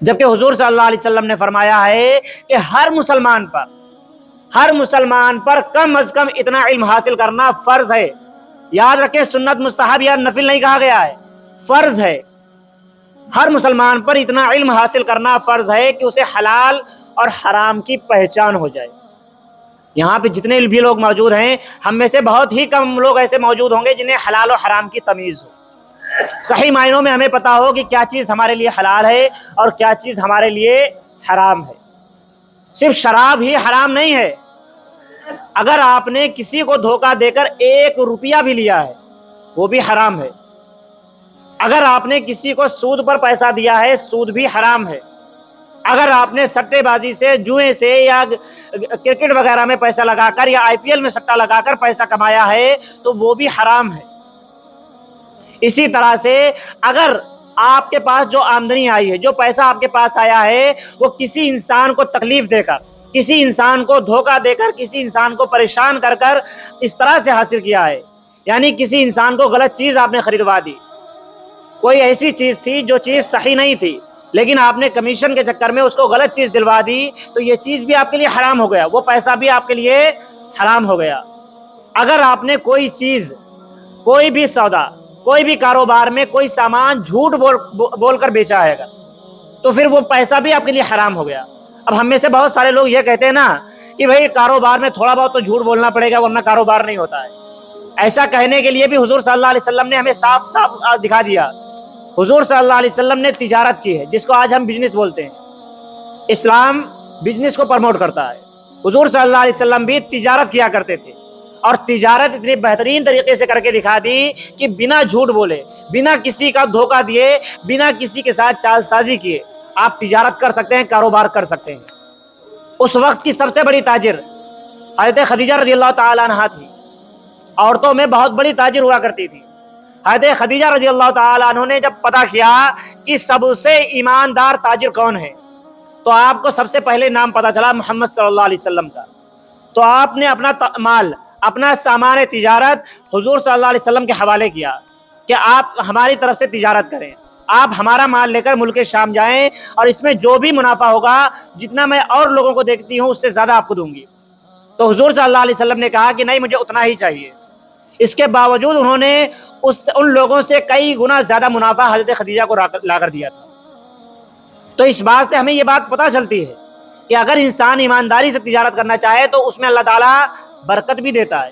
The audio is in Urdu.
جبکہ حضور صلی اللہ علیہ وسلم نے فرمایا ہے کہ ہر مسلمان پر کم از کم اتنا علم حاصل کرنا فرض ہے۔ یاد رکھیں، سنت، مستحب یا نفل نہیں کہا گیا ہے، فرض ہے۔ ہر مسلمان پر اتنا علم حاصل کرنا فرض ہے کہ اسے حلال اور حرام کی پہچان ہو جائے۔ یہاں پہ جتنے بھی لوگ موجود ہیں، ہم میں سے بہت ہی کم لوگ ایسے موجود ہوں گے جنہیں حلال و حرام کی تمیز ہو، صحیح معنوں میں ہمیں پتا ہو کہ کیا چیز ہمارے لیے حلال ہے اور کیا چیز ہمارے لیے حرام ہے۔ صرف شراب ہی حرام نہیں ہے، اگر آپ نے کسی کو دھوکہ دے کر 1 روپیہ بھی لیا ہے وہ بھی حرام ہے۔ اگر آپ نے کسی کو سود پر پیسہ دیا ہے، سود بھی حرام ہے۔ اگر آپ نے سٹے بازی سے، جوئے سے یا کرکٹ وغیرہ میں پیسہ لگا کر یا IPL میں سٹا لگا کر پیسہ کمایا ہے تو وہ بھی حرام ہے۔ اسی طرح سے اگر آپ کے پاس جو آمدنی آئی ہے، جو پیسہ آپ کے پاس آیا ہے، وہ کسی انسان کو تکلیف دے کر، کسی انسان کو دھوکہ دے کر، کسی انسان کو پریشان کر کر اس طرح سے حاصل کیا ہے، یعنی کسی انسان کو غلط چیز آپ نے خریدوا دی، کوئی ایسی چیز تھی جو چیز صحیح نہیں تھی لیکن آپ نے کمیشن کے چکر میں اس کو غلط چیز دلوا دی، تو یہ چیز بھی آپ کے لیے حرام ہو گیا، وہ پیسہ بھی آپ کے لیے حرام ہو گیا۔ اگر آپ نے کوئی چیز، کوئی بھی سودا، کوئی بھی کاروبار میں کوئی سامان جھوٹ بول کر بیچا ہے تو پھر وہ پیسہ بھی آپ کے لیے حرام ہو گیا۔ اب ہم میں سے بہت سارے لوگ یہ کہتے ہیں نا کہ بھئی کاروبار میں تھوڑا بہت تو جھوٹ بولنا پڑے گا ورنہ کاروبار نہیں ہوتا ہے۔ ایسا کہنے کے لیے بھی حضور صلی اللہ علیہ وسلم نے ہمیں صاف صاف دکھا دیا۔ حضور صلی اللہ علیہ وسلم نے تجارت کی ہے، جس کو آج ہم بزنس بولتے ہیں۔ اسلام بزنس کو پروموٹ کرتا ہے، حضور صلی اللہ علیہ وسلم بھی تجارت کیا کرتے تھے، اور تجارت اتنی بہترین طریقے سے کر کے دکھا دی کہ بنا جھوٹ بولے، بنا کسی کا دھوکہ دیے، بنا کسی کے ساتھ چال سازی کیے آپ تجارت کر سکتے ہیں، کاروبار کر سکتے ہیں۔ اس وقت کی سب سے بڑی تاجر حضرت خدیجہ رضی اللہ تعالی عنہا تھی، عورتوں میں بہت بڑی تاجر ہوا کرتی تھی۔ حضرت خدیجہ رضی اللہ تعالی عنہ نے جب پتہ کیا کہ سب سے ایماندار تاجر کون ہے تو آپ کو سب سے پہلے نام پتہ چلا محمد صلی اللہ علیہ وسلم کا، تو آپ نے اپنا مال، اپنا سامان تجارت حضور صلی اللہ علیہ وسلم کے حوالے کیا کہ آپ ہماری طرف سے تجارت کریں، آپ ہمارا مال لے کر ملک شام جائیں اور اس میں جو بھی منافع ہوگا، جتنا میں اور لوگوں کو دیکھتی ہوں اس سے زیادہ آپ کو دوں گی۔ تو حضور صلی اللہ علیہ وسلم نے کہا کہ نہیں، مجھے اتنا ہی چاہیے۔ اس کے باوجود انہوں نے ان لوگوں سے کئی گنا زیادہ منافع حضرت خدیجہ کو لا کر دیا تھا۔ تو اس بات سے ہمیں یہ بات پتہ چلتی ہے کہ اگر انسان ایمانداری سے تجارت کرنا چاہے تو اس میں اللہ تعالیٰ برکت بھی دیتا ہے۔